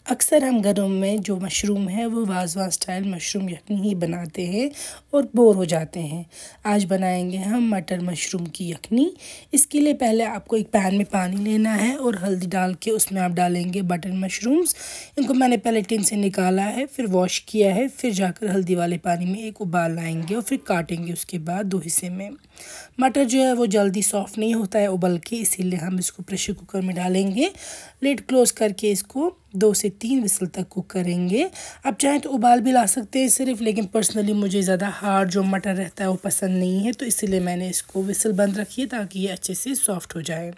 अक्सर हम घरों में जो मशरूम है वो वाज़वान स्टाइल मशरूम यखनी ही बनाते हैं और बोर हो जाते हैं। आज बनाएंगे हम मटर मशरूम की यखनी। इसके लिए पहले आपको एक पैन में पानी लेना है और हल्दी डाल के उसमें आप डालेंगे बटर मशरूम्स। इनको मैंने पहले टिन से निकाला है, फिर वॉश किया है, फिर जाकर हल्दी वाले पानी में एक उबाल लाएंगे और फिर काटेंगे उसके बाद दो हिस्से में। मटर जो है वो जल्दी सॉफ्ट नहीं होता है उबल के, इसीलिए हम इसको प्रेशर कुकर में डालेंगे। लिड क्लोज करके इसको 2 से 3 विसल तक कुक करेंगे। आप चाहें तो उबाल भी ला सकते हैं सिर्फ, लेकिन पर्सनली मुझे ज़्यादा हार्ड जो मटर रहता है वो पसंद नहीं है, तो इसीलिए मैंने इसको विसल बंद रखी है ताकि ये अच्छे से सॉफ्ट हो जाए।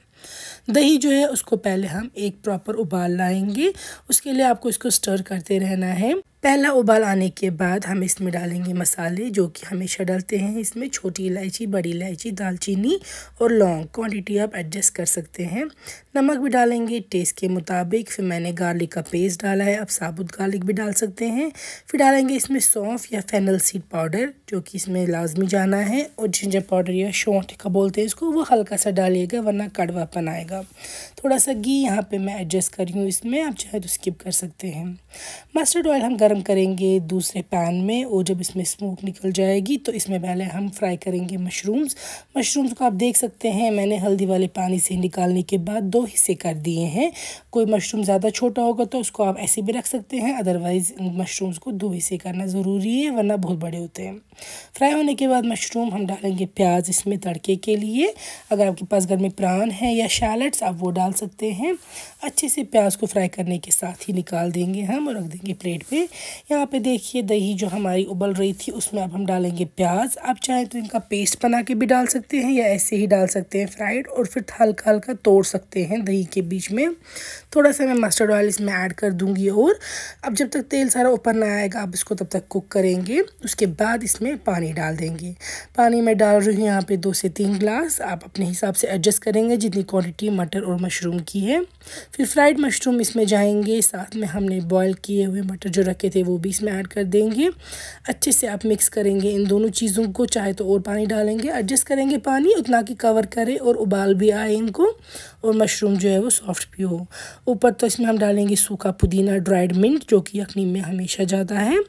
दही जो है उसको पहले हम एक प्रॉपर उबाल लाएंगे। उसके लिए आपको इसको स्टर करते रहना है। पहला उबाल आने के बाद हम इसमें डालेंगे मसाले जो कि हमेशा डालते हैं। इसमें छोटी इलायची, बड़ी इलायची, दालचीनी और लौंग। क्वांटिटी आप एडजस्ट कर सकते हैं। नमक भी डालेंगे टेस्ट के मुताबिक। फिर मैंने गार्लिक का पेस्ट डाला है, आप साबुत गार्लिक भी डाल सकते हैं। फिर डालेंगे इसमें सौंफ या फेनल सीड पाउडर जो कि इसमें लाजमी जाना है, और जिंजर पाउडर या शौंठ का बोलते हैं इसको, वो हल्का सा डालिएगा वरना कड़वापन आएगा। थोड़ा सा घी यहाँ पे मैं एडजस्ट कर रही हूँ इसमें, आप चाहे तो स्किप कर सकते हैं। मस्टर्ड ऑयल हम गर्म करेंगे दूसरे पैन में, और जब इसमें स्मोक निकल जाएगी तो इसमें पहले हम फ्राई करेंगे मशरूम्स को। आप देख सकते हैं मैंने हल्दी वाले पानी से निकालने के बाद 2 हिस्से कर दिए हैं। कोई मशरूम ज़्यादा छोटा होगा तो उसको आप ऐसे भी रख सकते हैं, अदरवाइज़ मशरूम्स को 2 हिस्से करना ज़रूरी है वरना बहुत बड़े होते हैं। फ्राई होने के बाद मशरूम हम डालेंगे प्याज इसमें तड़के के लिए। अगर आपके पास घर में प्रान है या शैलट्स आप वो डाल सकते हैं। अच्छे से प्याज को फ्राई करने के साथ ही निकाल देंगे हम और रख देंगे प्लेट पे। यहाँ पे देखिए दही जो हमारी उबल रही थी उसमें अब हम डालेंगे प्याज। आप चाहें तो इनका पेस्ट बना के भी डाल सकते हैं या ऐसे ही डाल सकते हैं फ्राइड, और फिर हल्का हल्का तोड़ सकते हैं दही के बीच में। थोड़ा सा मैं मस्टर्ड ऑयल इसमें ऐड कर दूंगी, और अब जब तक तेल सारा ऊपर ना आएगा आप इसको तब तक कुक करेंगे। उसके बाद इसमें पानी डाल देंगे। पानी मैं डाल रही हूँ यहाँ पे 2 से 3 ग्लास। आप अपने हिसाब से एडजस्ट करेंगे जितनी क्वांटिटी मटर और मशरूम की है। फिर फ्राइड मशरूम इसमें जाएंगे, साथ में हमने बॉयल किए हुए मटर जो रखे थे वो भी इसमें ऐड कर देंगे। अच्छे से आप मिक्स करेंगे इन दोनों चीज़ों को। चाहे तो और पानी डालेंगे, एडजस्ट करेंगे पानी उतना कि कवर करे और उबाल भी आए इनको, और मशरूम जो है वो सॉफ्ट भी हो। ऊपर तो इसमें हम डालेंगे सूखा पुदीना, ड्राइड मिंट जो कि यखनी में हमेशा जाता है।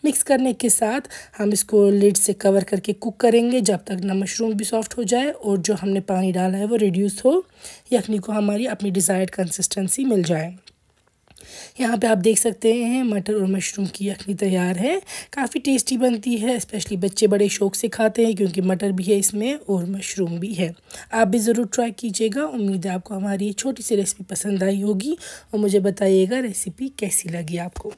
मिक्स करने के साथ हम इसको लिड से कवर करके कुक करेंगे जब तक ना मशरूम भी सॉफ्ट हो जाए और जो हमने पानी डाला है वो रिड्यूस हो, यखनी को हमारी अपनी डिज़ायर्ड कंसिस्टेंसी मिल जाए। यहाँ पे आप देख सकते हैं मटर और मशरूम की यखनी तैयार है। काफ़ी टेस्टी बनती है, स्पेशली बच्चे बड़े शौक से खाते हैं क्योंकि मटर भी है इसमें और मशरूम भी है। आप भी ज़रूर ट्राई कीजिएगा। उम्मीद है आपको हमारी ये छोटी सी रेसिपी पसंद आई होगी, और मुझे बताइएगा रेसिपी कैसी लगी आपको।